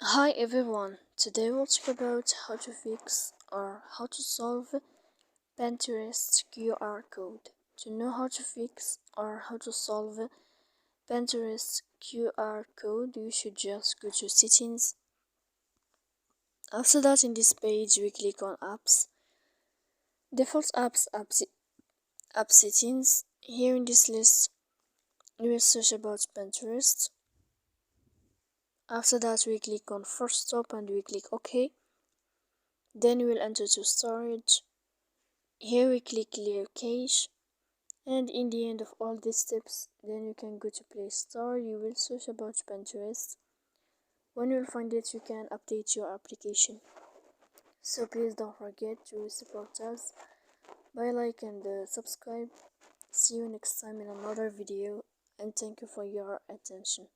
Hi everyone, today we'll talk about how to fix or how to solve Pinterest QR code. To know how to fix or how to solve Pinterest QR code, you should just go to settings. After that, in this page, we click on apps, default apps, app settings. Here in this list, you will search about Pinterest. After that, we click on first stop and we click OK. Then we will enter to storage. Here we click clear cache, and in the end of all these steps, then you can go to Play Store. You will search about Pinterest. When you will find it, you can update your application. So please don't forget to support us by like and subscribe. See you next time in another video, and thank you for your attention.